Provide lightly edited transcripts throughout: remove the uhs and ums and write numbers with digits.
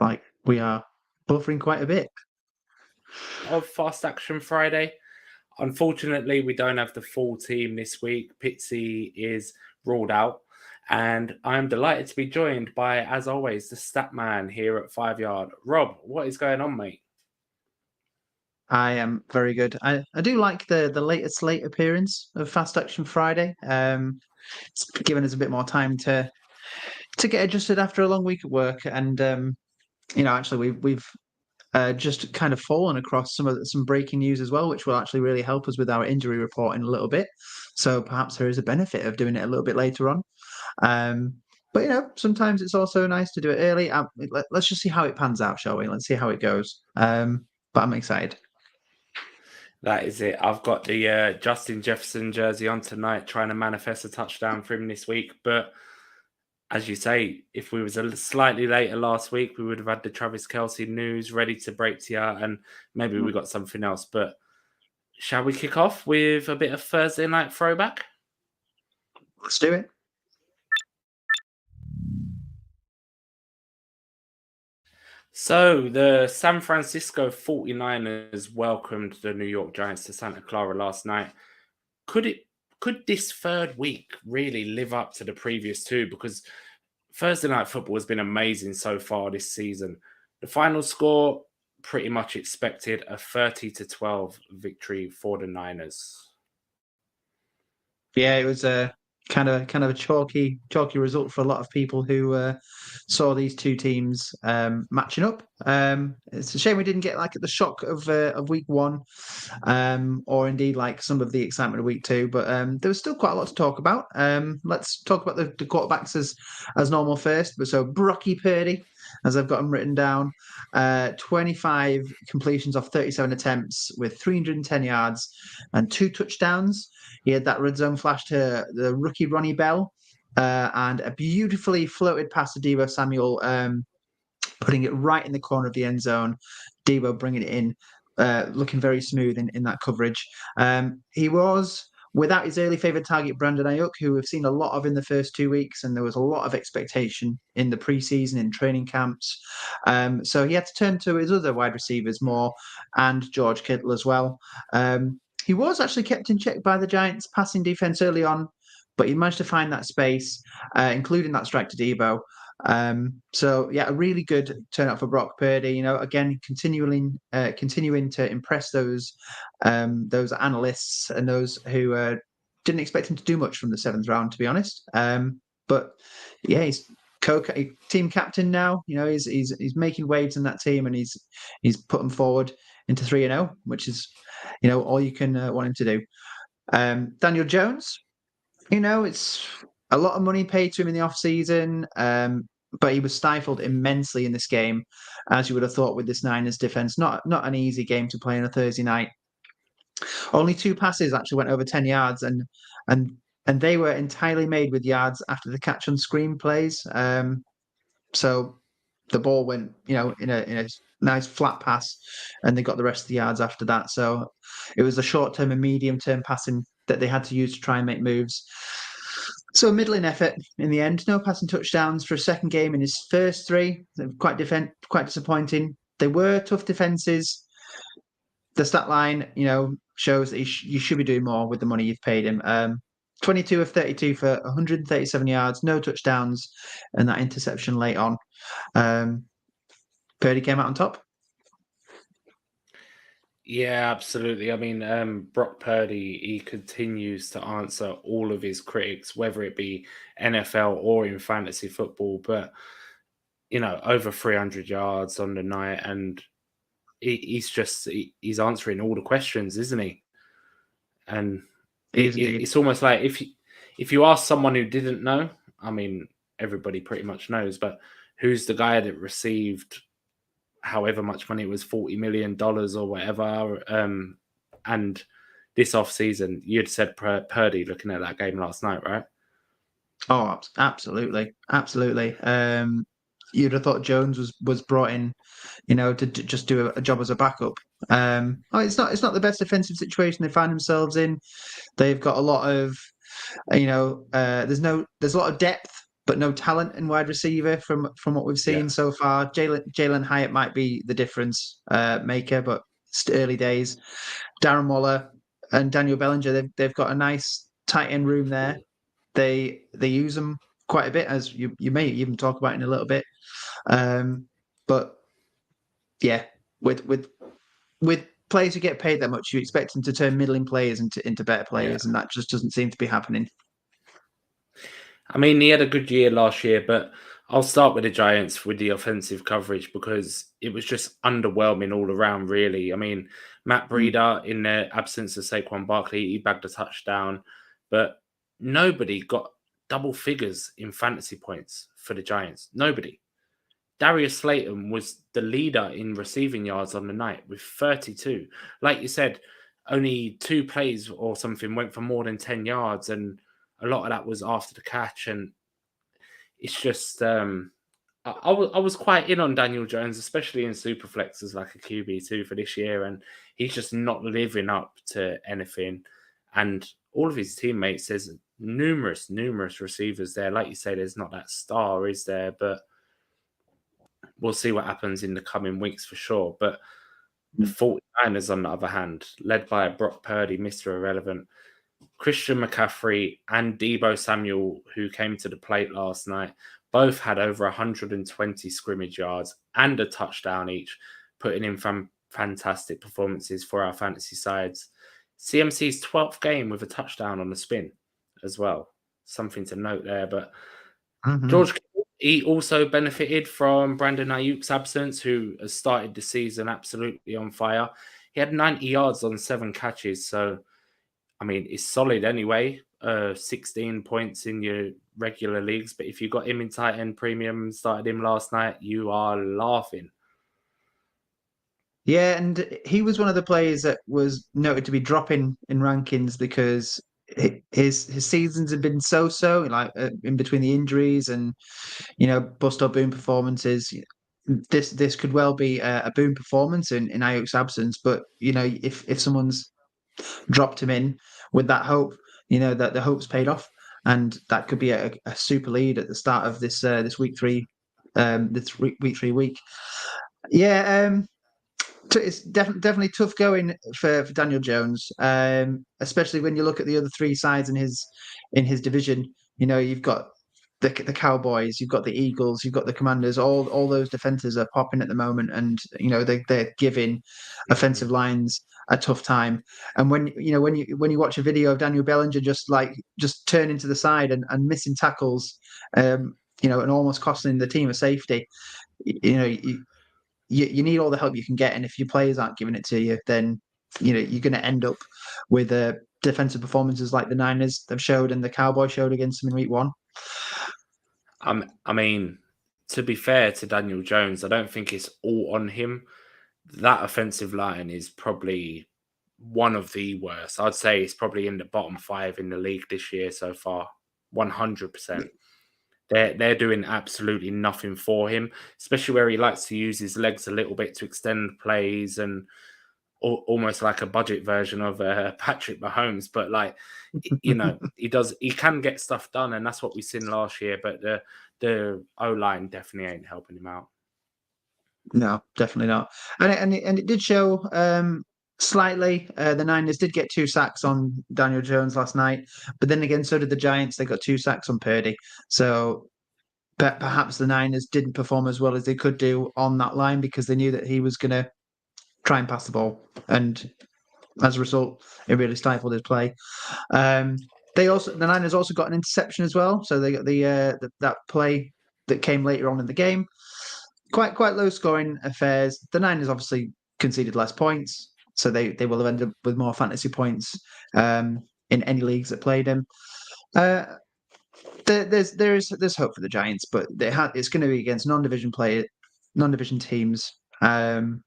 like we are buffering quite a bit. Of Fast Action Friday. Unfortunately, we don't have the full team this week. Pitsy is ruled out. And I'm delighted to be joined by, as always, the stat man here at 5 Yard. Rob, what is going on, mate? I am very good. I do like the latest late appearance of Fast Action Friday. It's given us a bit more time to get adjusted after a long week at work, and actually we've just kind of fallen across some breaking news as well, which will actually really help us with our injury reporting a little bit. So perhaps there is a benefit of doing it a little bit later on. Um, but sometimes it's also nice to do it early. Let's just see how it pans out, shall we? Let's see how it goes. But I'm excited. That is it. I've got the Justin Jefferson jersey on tonight, trying to manifest a touchdown for him this week. But as you say, if we was a slightly later last week, we would have had the Travis Kelce news ready to break to you, and maybe we got something else. But shall we kick off with a bit of Thursday night throwback? Let's do it. So the San Francisco 49ers welcomed the New York Giants to Santa Clara last night. Could this third week really live up to the previous two? Because Thursday night football has been amazing so far this season. The final score pretty much expected, a 30-12 victory for the Niners. Yeah, it was a kind of a chalky result for a lot of people who saw these two teams matching up. It's a shame we didn't get like the shock of week one, or indeed like some of the excitement of week two. But there was still quite a lot to talk about. Let's talk about the quarterbacks as normal first. But so Brocky Purdy, as I've got them written down, 25 completions off 37 attempts with 310 yards and 2 touchdowns. He had that red zone flash to the rookie Ronnie Bell, and a beautifully floated pass to Deebo Samuel, putting it right in the corner of the end zone. Deebo bringing it in, looking very smooth in that coverage. He was without his early favourite target, Brandon Ayuk, who we've seen a lot of in the first 2 weeks, and there was a lot of expectation in the preseason, in training camps. So he had to turn to his other wide receivers more, and George Kittle as well. He was actually kept in check by the Giants' passing defense early on, but he managed to find that space, including that strike to Deebo. So yeah, a really good turnout for Brock Purdy. Again, continuing to impress those analysts and those who didn't expect him to do much from the 7th round, to be honest. But yeah, he's team captain now. He's making waves in that team, and he's put them forward into 3-0, which is all you can want him to do. Daniel Jones, it's a lot of money paid to him in the offseason, but he was stifled immensely in this game, as you would have thought with this Niners defense. Not an easy game to play on a Thursday night. Only 2 passes actually went over 10 yards, and they were entirely made with yards after the catch on screen plays. So the ball went, in a nice flat pass, and they got the rest of the yards after that. So it was the short-term and medium-term passing that they had to use to try and make moves. So a middling effort in the end. No passing touchdowns for a second game in his first 3. Quite disappointing. They were tough defenses. The stat line, shows that you should be doing more with the money you've paid him. 22 of 32 for 137 yards, no touchdowns, and that interception late on. Purdy came out on top. Yeah, absolutely. I mean, Brock Purdy, he continues to answer all of his critics, whether it be NFL or in fantasy football. But, over 300 yards on the night, and he's answering all the questions, isn't he? And it's almost like if you ask someone who didn't know, I mean, everybody pretty much knows, but who's the guy that received however much money, it was $40 million or whatever, and this offseason, you'd said Purdy looking at that game last night, right? Oh, absolutely. You'd have thought Jones was brought in, to just do a job as a backup. It's not the best defensive situation they find themselves in. They've got a lot of, there's a lot of depth, but no talent in wide receiver from what we've seen so far. Jalen Hyatt might be the difference maker, but it's early days. Darren Waller and Daniel Bellinger, they've got a nice tight end room there. They use them quite a bit, as you may even talk about in a little bit. But yeah, with players who get paid that much, you expect them to turn middling players into better players, and that just doesn't seem to be happening. I mean, he had a good year last year, but I'll start with the Giants with the offensive coverage because it was just underwhelming all around, really. I mean, Matt Breida, in the absence of Saquon Barkley, he bagged a touchdown, but nobody got double figures in fantasy points for the Giants. Nobody. Darius Slayton was the leader in receiving yards on the night with 32. Like you said, only 2 plays or something went for more than 10 yards, and a lot of that was after the catch. And it's just, I was quite in on Daniel Jones, especially in Superflex as like a QB2 for this year, and he's just not living up to anything. And all of his teammates, there's numerous receivers there. Like you say, there's not that star, is there? But we'll see what happens in the coming weeks for sure. But the 49ers, on the other hand, led by Brock Purdy, Mr. Irrelevant, Christian McCaffrey and Deebo Samuel, who came to the plate last night, both had over 120 scrimmage yards and a touchdown each, putting in fantastic performances for our fantasy sides. CMC's 12th game with a touchdown on the spin as well. Something to note there. But George, he also benefited from Brandon Ayuk's absence, who has started the season absolutely on fire. He had 90 yards on 7 catches. So, I mean, it's solid anyway. 16 points in your regular leagues. But if you got him in tight end premium and started him last night, you are laughing. Yeah, and he was one of the players that was noted to be dropping in rankings because his seasons have been so, like in between the injuries and bust or boom performances. This could well be a boom performance in Ayuk's absence, but if someone's dropped him in with that hope, that the hope's paid off, and that could be a super lead at the start of this week 3, week 3 week. Yeah, it's definitely tough going for Daniel Jones, especially when you look at the other 3 sides in his division. You've got the Cowboys, you've got the Eagles, you've got the Commanders. All those defenses are popping at the moment, and they're giving offensive lines a tough time. And when you watch a video of Daniel Bellinger just turning to the side and missing tackles, and almost costing the team a safety, you need all the help you can get, and if your players aren't giving it to you, then you're going to end up with defensive performances like the Niners have showed and the Cowboys showed against them in week 1. I mean, to be fair to Daniel Jones, I don't think it's all on him. That offensive line is probably one of the worst. I'd say it's probably in the bottom 5 in the league this year so far, 100%. They're doing absolutely nothing for him, especially where he likes to use his legs a little bit to extend plays and almost like a budget version of Patrick Mahomes. But he can get stuff done, and that's what we've seen last year. But the O-line definitely ain't helping him out. No, definitely not. And it did show slightly. The Niners did get 2 sacks on Daniel Jones last night, but then again, so did the Giants. They got 2 sacks on Purdy. So perhaps the Niners didn't perform as well as they could do on that line because they knew that he was going to try and pass the ball, and as a result, it really stifled his play. The Niners also got an interception as well, so they got that play that came later on in the game. Quite low scoring affairs. The Niners obviously conceded less points, so they will have ended up with more fantasy points in any leagues that played him. There's hope for the Giants, but it's going to be against non-division teams, and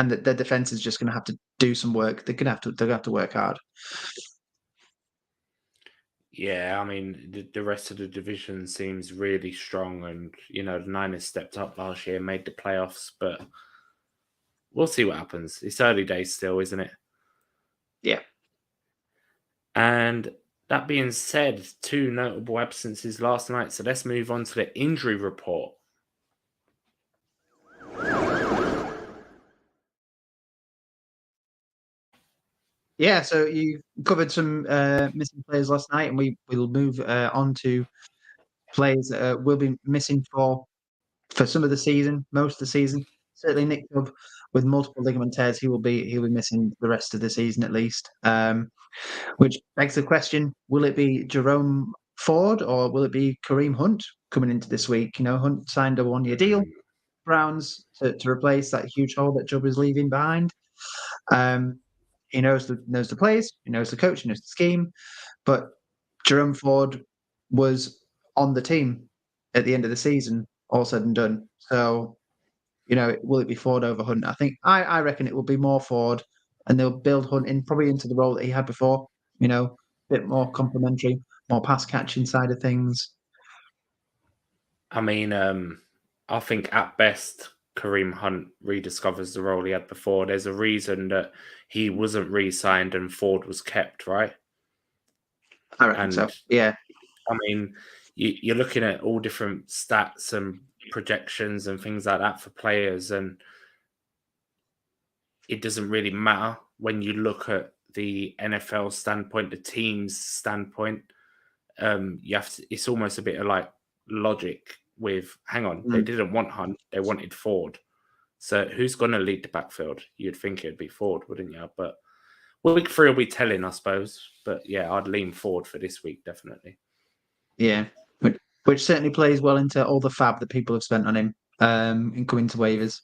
their defense is just going to have to do some work. They're going to have to work hard. Yeah, I mean, the rest of the division seems really strong, and the Niners stepped up last year, made the playoffs, but we'll see what happens. It's early days still, isn't it? Yeah. And That being said, 2 notable absences last night. So let's move on to the injury report. Yeah, so you covered some missing players last night, and we'll move on to players that will be missing for some of the season, most of the season. Certainly, Nick Chubb with multiple ligament tears, he'll be missing the rest of the season at least. Which begs the question: will it be Jerome Ford or will it be Kareem Hunt coming into this week? You know, Hunt signed a 1-year deal, Browns to replace that huge hole that Chubb is leaving behind. He knows the players, he knows the coach, he knows the scheme, but Jerome Ford was on the team at the end of the season, all said and done. So, will it be Ford over Hunt? I reckon it will be more Ford, and they'll build Hunt in probably into the role that he had before. A bit more complementary, more pass catching side of things. I mean, I think at best Kareem Hunt rediscovers the role he had before. There's a reason that he wasn't re-signed and Ford was kept, right? I reckon so. Yeah. I mean, you're looking at all different stats and projections and things like that for players, and it doesn't really matter when you look at the NFL standpoint, the team's standpoint. You have to. It's almost a bit of like logic. With hang on, they didn't want Hunt, they wanted Ford. So who's going to lead the backfield? You'd think it'd be Ford, wouldn't you? But week 3 will be telling, I suppose. But yeah, I'd lean Ford for this week, definitely. Yeah, which certainly plays well into all the fab that people have spent on him in coming to waivers.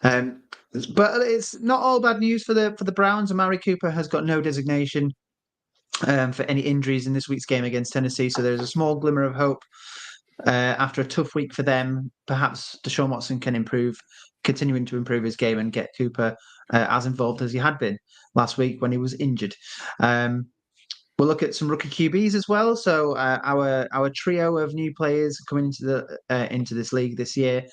But it's not all bad news for the Browns. Amari Cooper has got no designation for any injuries in this week's game against Tennessee, so there's a small glimmer of hope after a tough week for them. Perhaps Deshaun Watson can continuing to improve his game and get Cooper as involved as he had been last week when he was injured. We'll look at some rookie QBs as well. So our trio of new players coming into this league this year.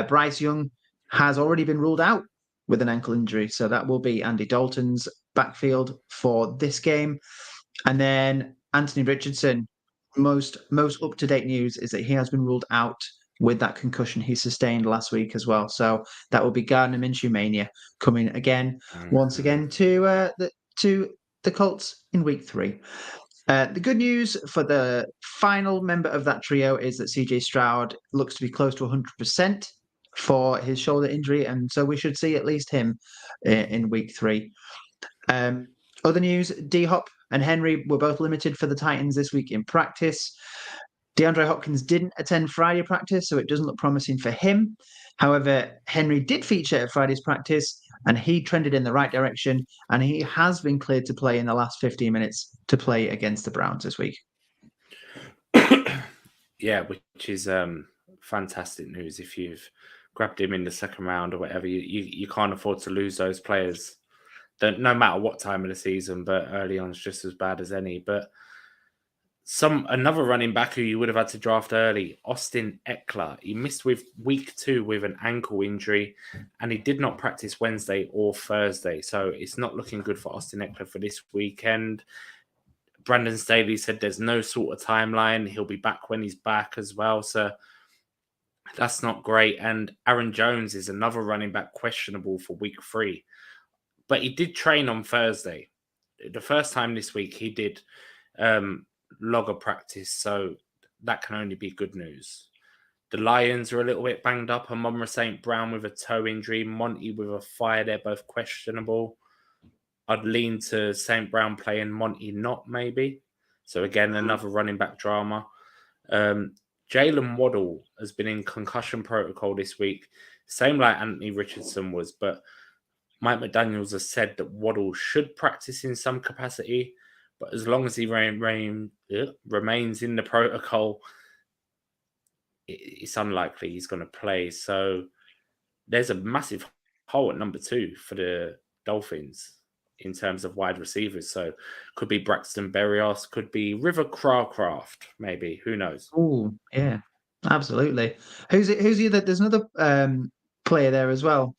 Bryce Young has already been ruled out with an ankle injury, so that will be Andy Dalton's backfield for this game. And then Anthony Richardson. Most up to date news is that he has been ruled out with that concussion he sustained last week as well. So that will be Gardner Minshew mania coming once again to the Colts in week 3. The good news for the final member of that trio is that CJ Stroud looks to be close to 100% for his shoulder injury, and so we should see at least him in week 3. Other news: D-Hop and Henry were both limited for the Titans this week in practice. DeAndre Hopkins didn't attend Friday practice, so it doesn't look promising for him. However, Henry did feature at Friday's practice, and he trended in the right direction, and he has been cleared to play in the last 15 minutes to play against the Browns this week. Yeah, which is fantastic news. If you've grabbed him in the second round or whatever, you can't afford to lose those players. No matter what time of the season, but early on is just as bad as any. But another running back who you would have had to draft early, Austin Eckler. He missed with week 2 with an ankle injury, and he did not practice Wednesday or Thursday. So it's not looking good for Austin Eckler for this weekend. Brandon Staley said there's no sort of timeline. He'll be back when he's back as well. So that's not great. And Aaron Jones is another running back questionable for week 3. But he did train on Thursday. The first time this week he did log a practice, so that can only be good news. The Lions are a little bit banged up. Amon-Ra St. Brown with a toe injury, Monty with a thigh. They're both questionable. I'd lean to St. Brown playing, Monty not, maybe. So again, another running back drama. Jalen Waddle has been in concussion protocol this week, same like Anthony Richardson was, but Mike McDaniels has said that Waddle should practice in some capacity, but as long as he remains in the protocol, it's unlikely he's going to play. So there's a massive hole at number 2 for the Dolphins in terms of wide receivers. So could be Braxton Berrios, could be River Crowcraft, maybe. Who knows? Oh, yeah, absolutely. Who's the other? There's another player there as well.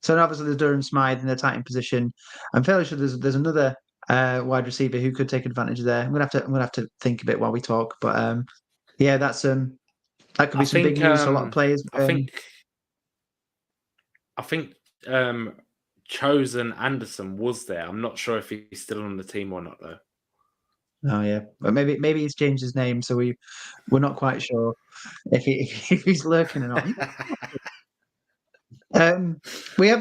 So obviously there's Durham Smythe in the tight end position. I'm fairly sure there's another wide receiver who could take advantage of there. I'm gonna have to think a bit while we talk, but yeah, that could I be some big think news for a lot of players. I think I think Chosen Anderson was there. I'm not sure if he's still on the team or not though. Oh yeah, but maybe he's changed his name, so we're not quite sure if he's lurking or not. Um, we have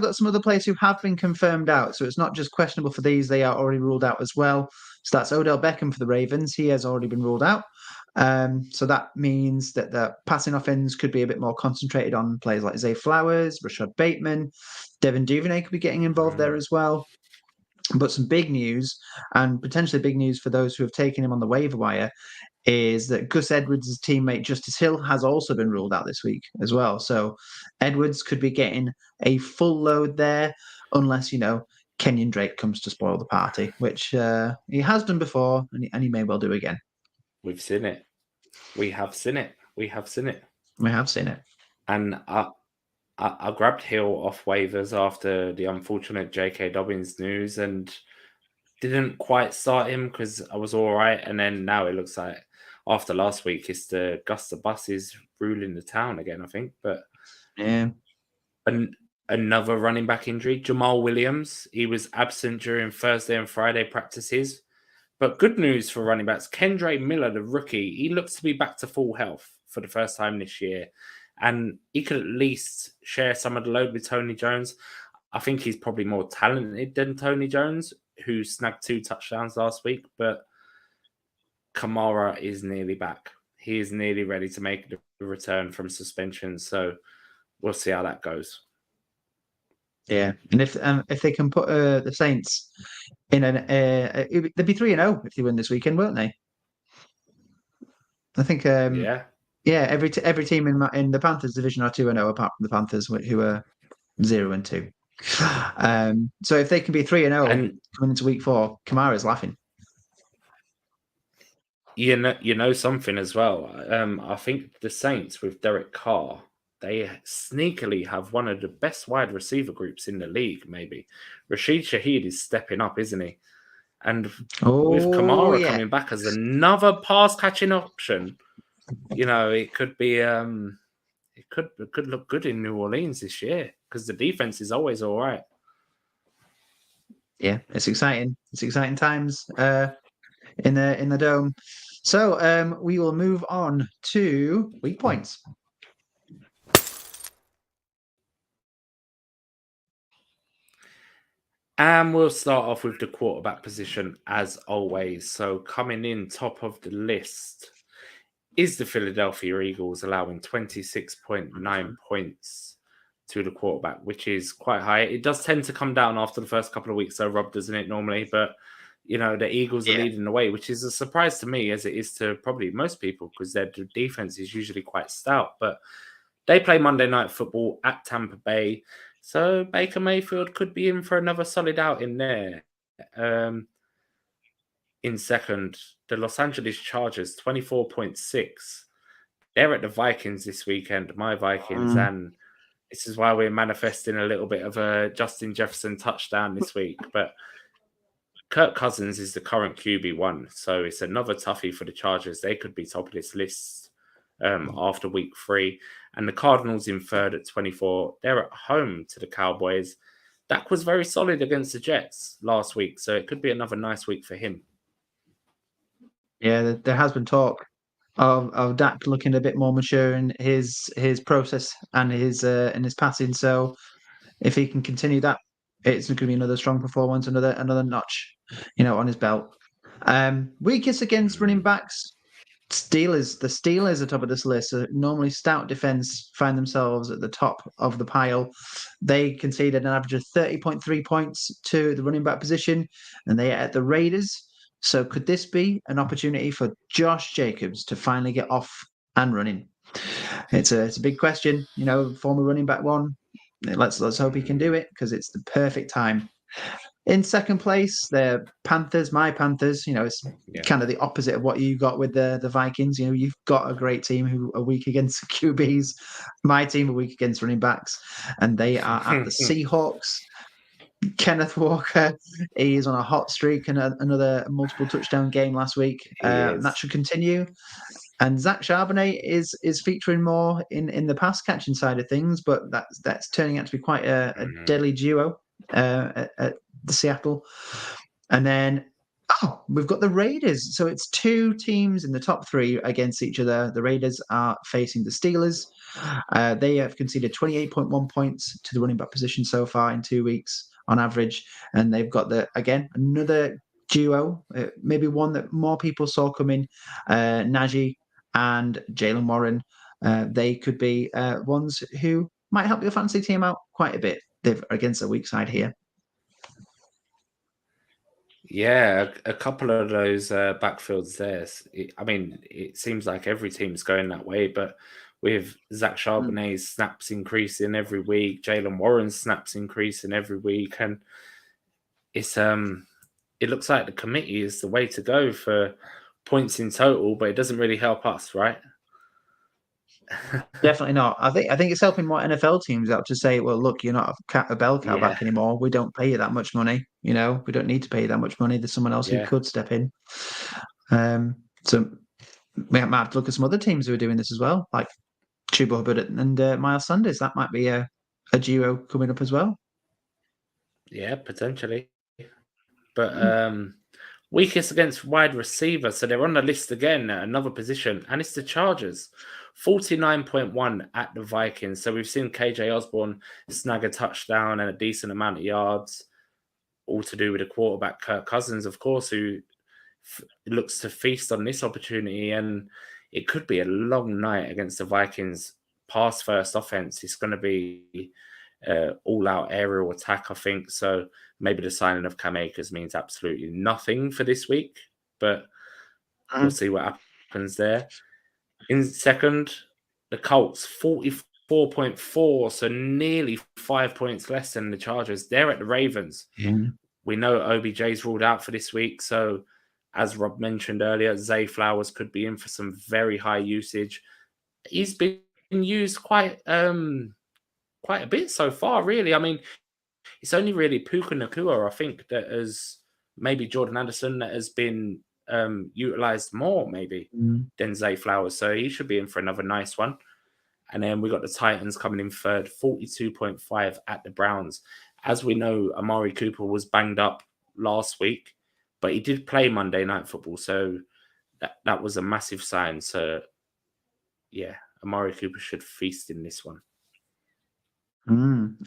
got some other players who have been confirmed out, so it's not just questionable for these; they are already ruled out as well. So that's Odell Beckham for the Ravens; he has already been ruled out. So that means that the passing offense could be a bit more concentrated on players like Zay Flowers, Rashad Bateman, Devin Duvernay could be getting involved there as well. But some big news, and potentially big news for those who have taken him on the waiver wire, is that Gus Edwards' teammate Justice Hill has also been ruled out this week as well. So Edwards could be getting a full load there, unless, Kenyon Drake comes to spoil the party, which he has done before, and he may well do again. We've seen it. We have seen it. We have seen it. We have seen it. And I grabbed Hill off waivers after the unfortunate J.K. Dobbins news and didn't quite start him because I was all right. And then now it looks like after last week, it's the Gus the Bus is ruling the town again, I think. But yeah, another running back injury, Jamal Williams. He was absent during Thursday and Friday practices. But good news for running backs. Kendre Miller, the rookie, he looks to be back to full health for the first time this year. And he could at least share some of the load with Tony Jones. I think he's probably more talented than Tony Jones, who snagged 2 touchdowns last week. But Kamara is nearly back. He is nearly ready to make the return from suspension. So we'll see how that goes. Yeah, and if they can put the Saints in they'd be 3-0 if they win this weekend, won't they? I think. Yeah. Yeah, every team in the Panthers division are 2-0 apart from the Panthers, who are 0-2. So if they can be 3-0 coming into week 4, Kamara's laughing. You know something as well. I think the Saints with Derek Carr, they sneakily have one of the best wide receiver groups in the league. Maybe Rashid Shaheed is stepping up, isn't he? And with Kamara coming back as another pass catching option, it could be it could look good in New Orleans this year because the defense is always all right. Yeah, it's exciting. It's exciting times in the dome. So we will move on to weak points. And we'll start off with the quarterback position as always. So coming in top of the list is the Philadelphia Eagles, allowing 26.9 points to the quarterback, which is quite high. It does tend to come down after the first couple of weeks, though, Rob, doesn't it, normally? But, the Eagles are leading the way, which is a surprise to me, as it is to probably most people, because their defense is usually quite stout. But they play Monday Night Football at Tampa Bay. So Baker Mayfield could be in for another solid outing there. In second, the Los Angeles Chargers, 24.6. They're at the Vikings this weekend, my Vikings, and this is why we're manifesting a little bit of a Justin Jefferson touchdown this week. But Kirk Cousins is the current QB1, so it's another toughie for the Chargers. They could be top of this list after week 3. And the Cardinals in third at 24. They're at home to the Cowboys. Dak was very solid against the Jets last week, so it could be another nice week for him. Yeah, there has been talk of Dak looking a bit more mature in his process and his passing. So if he can continue that, it's going to be another strong performance, another notch, on his belt. Weakest against running backs. The Steelers are top of this list. So normally stout defense find themselves at the top of the pile. They conceded an average of 30.3 points to the running back position, and they are at the Raiders. So could this be an opportunity for Josh Jacobs to finally get off and running? It's a big question. Former running back one. Let's hope he can do it because it's the perfect time In second place, the Panthers, my Panthers. It's Yeah. kind of the opposite of what you got with the Vikings. You've got a great team who are weak against QBs. My team are weak against running backs, and they are at the Seahawks. Kenneth Walker, he is on a hot streak and another multiple touchdown game last week. He That is. should continue. And Zach Charbonnet is featuring more in the pass catching side of things, but that's turning out to be quite a deadly duo at the Seattle. And then we've got the Raiders. So it's two teams in the top three against each other. The Raiders are facing the Steelers. They have conceded 28.1 points to the running back position so far in 2 weeks on average, and they've got another duo, maybe one that more people saw coming, Najee and Jalen Warren. They could be ones who might help your fantasy team out quite a bit. They're against a weak side here. Yeah, a couple of those backfields there. It seems like every team's going that way, but with Zach Charbonnet's snaps increasing every week, Jalen Warren's snaps increasing every week, and it looks like the committee is the way to go for points in total, but it doesn't really help us, right? Definitely not. I think it's helping more NFL teams out to say, well, look, you're not a bell cow back anymore. We don't pay you that much money. We don't need to pay you that much money. There's someone else who could step in. So we might have to look at some other teams who are doing this as well, like Chuba Hubbard and Miles Sanders. That might be a duo coming up as well. Yeah, potentially. But weakest against wide receiver. So they're on the list again at another position, and it's the Chargers. 49.1 at the Vikings. So we've seen KJ Osborne snag a touchdown and a decent amount of yards, all to do with the quarterback, Kirk Cousins, of course, who looks to feast on this opportunity. And it could be a long night against the Vikings pass first offense. It's going to be all-out aerial attack, I think. So maybe the signing of Cam Akers means absolutely nothing for this week, but we'll see what happens there. In second, the Colts, 44.4, so nearly 5 points less than the Chargers. They're at the Ravens. We know OBJ's ruled out for this week, so as Rob mentioned earlier, Zay Flowers could be in for some very high usage. He's been used quite a bit so far, really. I mean, it's only really Puka Nacua, I think, that has maybe Jordan Anderson that has been utilized more, maybe, than Zay Flowers. So he should be in for another nice one. And then we got the Titans coming in third, 42.5 at the Browns. As we know, Amari Cooper was banged up last week, but he did play Monday Night Football. So that was a massive sign. So, yeah, Amari Cooper should feast in this one.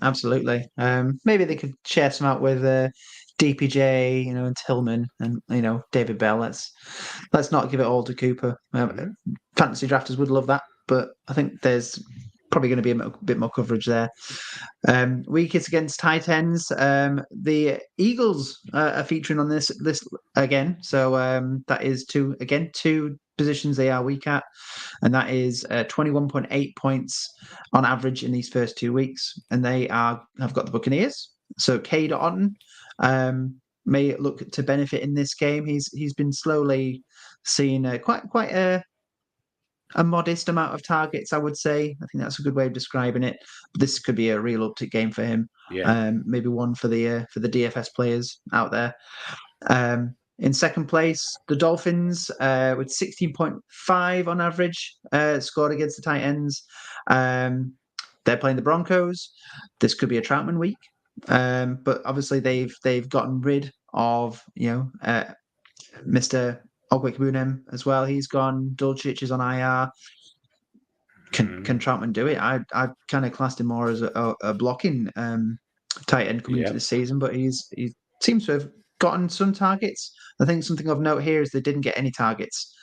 Absolutely. Maybe they could share some out with DPJ, and Tillman and David Bell. Let's not give it all to Cooper. Fantasy drafters would love that, but I think there's probably going to be a bit more coverage there. Weakest against tight ends. The Eagles are featuring on this list again. So that is two positions they are weak at, and that is 21.8 points on average in these first 2 weeks. And they have got the Buccaneers. So Cade Otton may look to benefit in this game. He's been slowly seeing quite a modest amount of targets, I would say. I think that's a good way of describing it. But this could be a real uptick game for him. Yeah. Maybe one for the DFS players out there. In second place, the Dolphins with 16.5 on average scored against the tight ends. They're playing the Broncos. This could be a Troutman week, but obviously they've gotten rid of Mr. Ogwekbunem as well. He's gone. Dulcich is on IR. Can Troutman do it? I kind of classed him more as a blocking tight end coming into the season, but he seems to have gotten some targets. I think something of note here is they didn't get any targets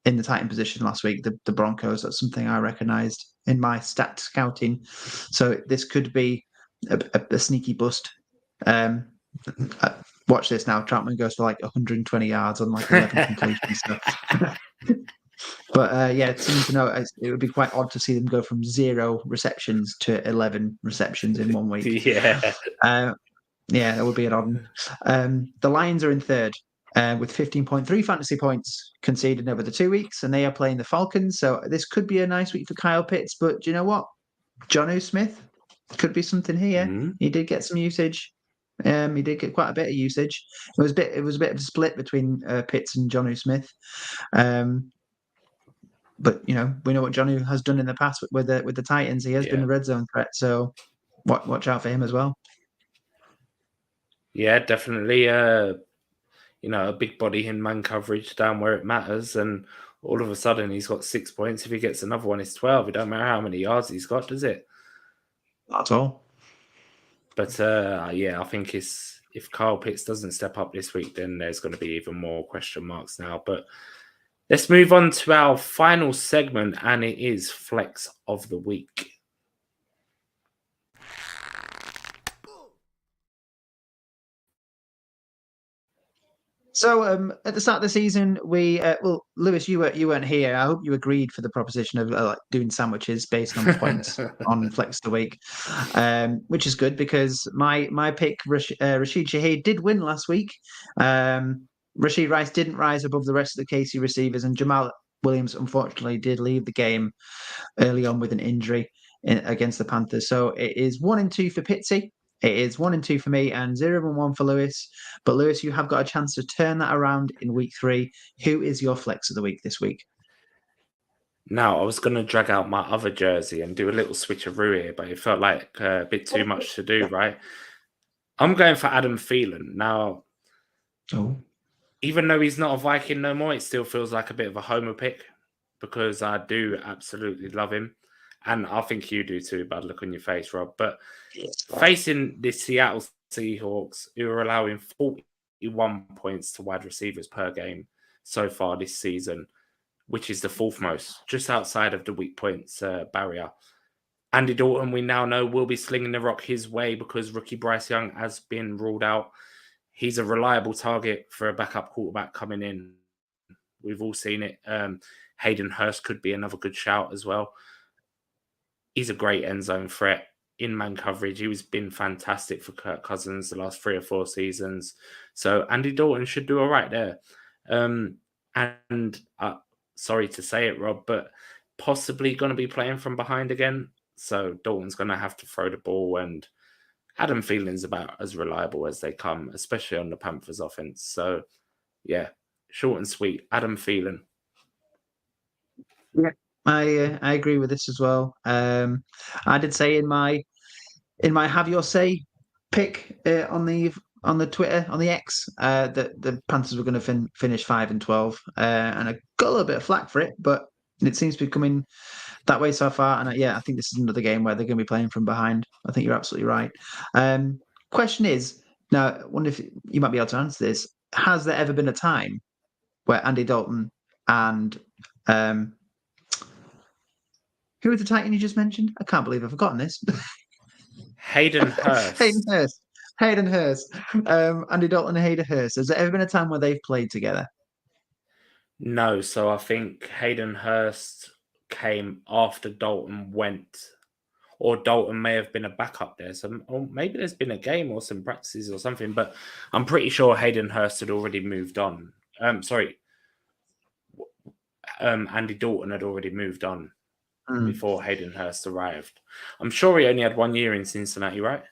in the tight end position last week. The Broncos. That's something I recognised in my stat scouting. So this could be a sneaky bust. Watch this now. Troutman goes for like 120 yards on like 11 completions. But it seems to know it would be quite odd to see them go from 0 receptions to 11 receptions in 1 week. Yeah. Yeah, that would be an odd one. The Lions are in third with 15.3 fantasy points conceded over the 2 weeks, and they are playing the Falcons. So this could be a nice week for Kyle Pitts. But do you know what? Jonnu Smith could be something here. Mm. He did get some usage. He did get quite a bit of usage. It was a bit of a split between Pitts and Jonnu Smith. But we know what Jonnu has done in the past with the Titans. He has been a red zone threat. So watch out for him as well. Yeah, definitely. A big body in man coverage down where it matters, and all of a sudden he's got 6 points. If he gets another one, it's 12. It don't matter how many yards he's got, does it? Not at all. But I think if Kyle Pitts doesn't step up this week, then there's going to be even more question marks now. But let's move on to our final segment, and it is Flex of the Week. So at the start of the season, we Lewis, you weren't here. I hope you agreed for the proposition of doing sandwiches based on points on Flex of the Week, which is good because my pick Rashid Shaheed did win last week. Rashid Rice didn't rise above the rest of the KC receivers, and Jamal Williams unfortunately did leave the game early on with an injury against the Panthers. So it is 1-2 for Pitsy. It is 1-2 for me and 0-1 for Lewis. But Lewis, you have got a chance to turn that around in week 3. Who is your flex of the week this week? Now, I was going to drag out my other jersey and do a little switcheroo here, but it felt like a bit too much to do, right? I'm going for Adam Thielen. Now, even though he's not a Viking no more, it still feels like a bit of a homer pick because I do absolutely love him. And I think you do too, bad look on your face, Rob. But facing the Seattle Seahawks, who are allowing 41 points to wide receivers per game so far this season, which is the fourth most, just outside of the weak points barrier. Andy Dalton, we now know, will be slinging the rock his way because rookie Bryce Young has been ruled out. He's a reliable target for a backup quarterback coming in. We've all seen it. Hayden Hurst could be another good shout as well. He's a great end zone threat in man coverage. He's been fantastic for Kirk Cousins the last 3 or 4 seasons. So Andy Dalton should do all right there. And sorry to say it, Rob, but possibly going to be playing from behind again. So Dalton's going to have to throw the ball, and Adam Thielen's about as reliable as they come, especially on the Panthers offense. So, yeah, short and sweet. Adam Thielen. Yeah, I agree with this as well. I did say in my have your say pick on the Twitter on the X that the Panthers were going to finish 5-12, and I got a little bit of flack for it, but it seems to be coming that way so far. And I think this is another game where they're going to be playing from behind. I think you're absolutely right. Question is, now, I wonder if you might be able to answer this. Has there ever been a time where Andy Dalton and who was the Titan you just mentioned? I can't believe I've forgotten this. Hayden Hurst. Hayden Hurst. Andy Dalton and Hayden Hurst. Has there ever been a time where they've played together? No, so I think Hayden Hurst came after Dalton went, or Dalton may have been a backup there. So, or maybe there's been a game or some practices or something, but I'm pretty sure Hayden Hurst had already moved on. Andy Dalton had already moved on before Hayden Hurst arrived. I'm sure he only had 1 year in Cincinnati, right?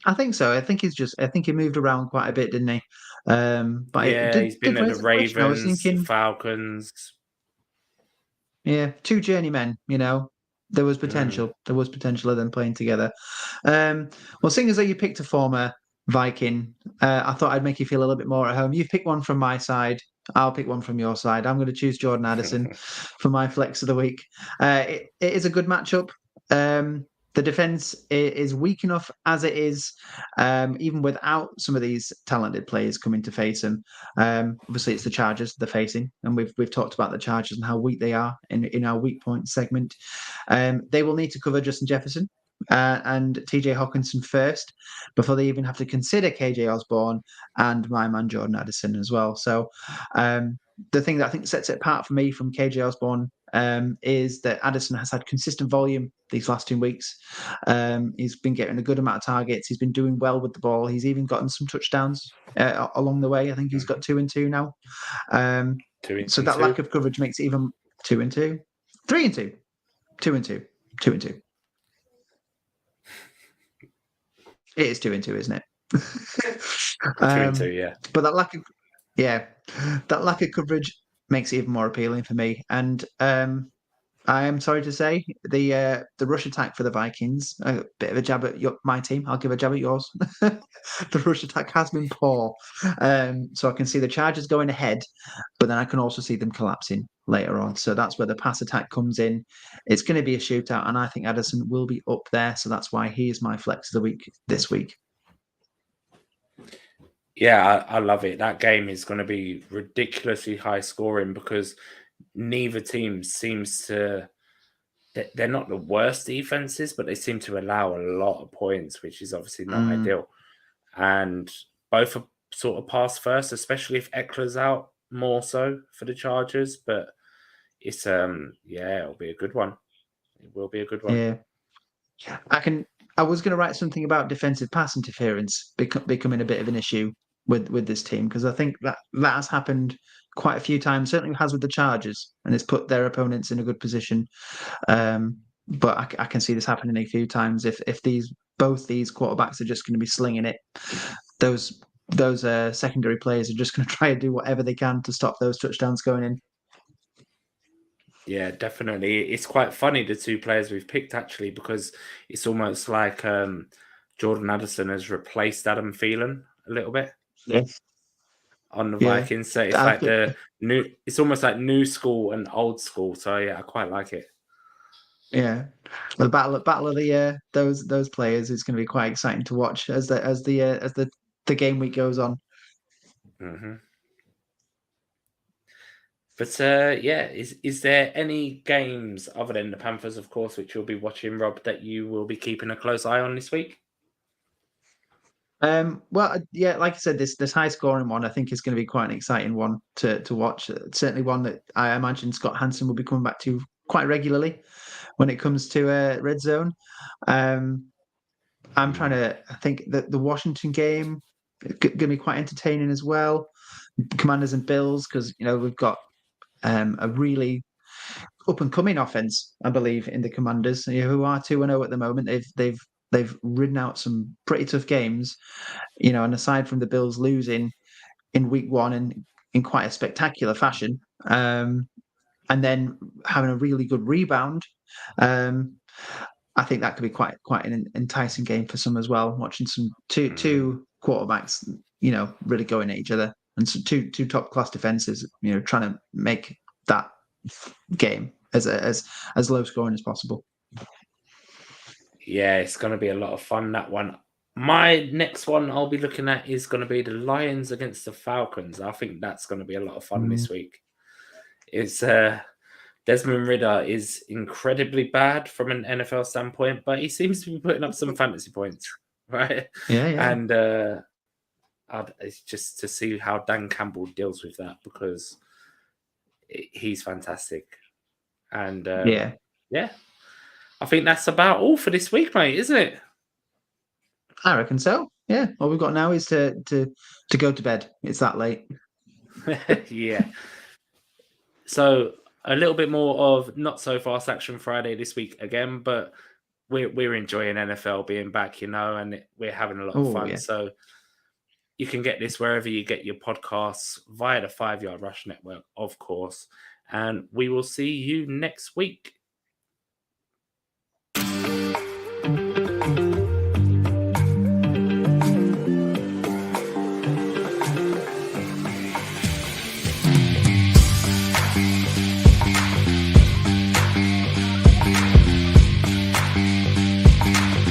I think so. I think he moved around quite a bit, didn't he? But yeah, he's been at the Ravens, the Falcons. Yeah, 2 journeymen, There was potential. There was potential of them playing together. Well, seeing as though you picked a former Viking, I thought I'd make you feel a little bit more at home. You've picked one from my side. I'll pick one from your side. I'm going to choose Jordan Addison for my flex of the week. It is a good matchup. The defense is weak enough as it is, even without some of these talented players coming to face them. Obviously, it's the Chargers they're facing, and we've talked about the Chargers and how weak they are in our weak point segment. They will need to cover Justin Jefferson and TJ Hawkinson first before they even have to consider KJ Osborne and my man Jordan Addison as well. So the thing that I think sets it apart for me from KJ Osborne is that Addison has had consistent volume these last 2 weeks. He's been getting a good amount of targets. He's been doing well with the ball. He's even gotten some touchdowns along the way. I think he's got 2 and 2 now. So that lack of coverage makes it even 2 and 2, 3 and 2, 2 and 2, 2 and 2. It is 2 and 2, isn't it? 2 and 2, yeah. But that lack of coverage makes it even more appealing for me. And I am sorry to say the rush attack for the Vikings, a bit of a jab at my team. I'll give a jab at yours. The rush attack has been poor. So I can see the Chargers going ahead, but then I can also see them collapsing later on. So that's where the pass attack comes in. It's going to be a shootout, and I think Addison will be up there. So that's why he is my flex of the week this week. Yeah, I love it. That game is going to be ridiculously high scoring because neither team seems to... They're not the worst defenses, but they seem to allow a lot of points, which is obviously not ideal. And both are sort of pass first, especially if Eckler's out, more so for the Chargers. But it's it'll be a good one. It will be a good one. Yeah, I was going to write something about defensive pass interference becoming a bit of an issue with this team, because I think that has happened quite a few times. Certainly has with the Chargers, and it's put their opponents in a good position. But I can see this happening a few times if both these quarterbacks are just going to be slinging it. Those secondary players are just going to try and do whatever they can to stop those touchdowns going in. Yeah, definitely. It's quite funny, the two players we've picked, actually, because it's almost like Jordan Addison has replaced Adam Thielen a little bit. Yes. On the Vikings. So it's like it's almost like new school and old school. So yeah, I quite like it. Yeah, the battle of the those players is going to be quite exciting to watch as the game week goes on. Mm-hmm. But is there any games other than the Panthers, of course, which you'll be watching, Rob, that you will be keeping a close eye on this week? Well, yeah, like I said, this high scoring one I think is going to be quite an exciting one to watch. Certainly one that I imagine Scott Hansen will be coming back to quite regularly when it comes to red zone. I'm trying to think that the Washington game going to be quite entertaining as well. Commanders and Bills, because we've got a really up and coming offense, I believe, in the Commanders, who are 2-0 at the moment. They've ridden out some pretty tough games, and aside from the Bills losing in week 1 and in quite a spectacular fashion, and then having a really good rebound, I think that could be quite an enticing game for some as well. Watching some two quarterbacks, really going at each other, and some two top class defenses, trying to make that game as low scoring as possible. Yeah, it's going to be a lot of fun, that one. My next one I'll be looking at is going to be the Lions against the Falcons. I think that's going to be a lot of fun this week. It's Desmond Ridder is incredibly bad from an NFL standpoint, but he seems to be putting up some fantasy points, right? Yeah. And it's just to see how Dan Campbell deals with that, because he's fantastic. And yeah, I think that's about all for this week, mate, isn't it? I reckon so. Yeah. All we've got now is to go to bed. It's that late. Yeah. So a little bit more of not so fast action Friday this week again, but we're enjoying NFL being back, and we're having a lot of fun. Yeah. So you can get this wherever you get your podcasts, via the 5 Yard Rush Network, of course. And we will see you next week.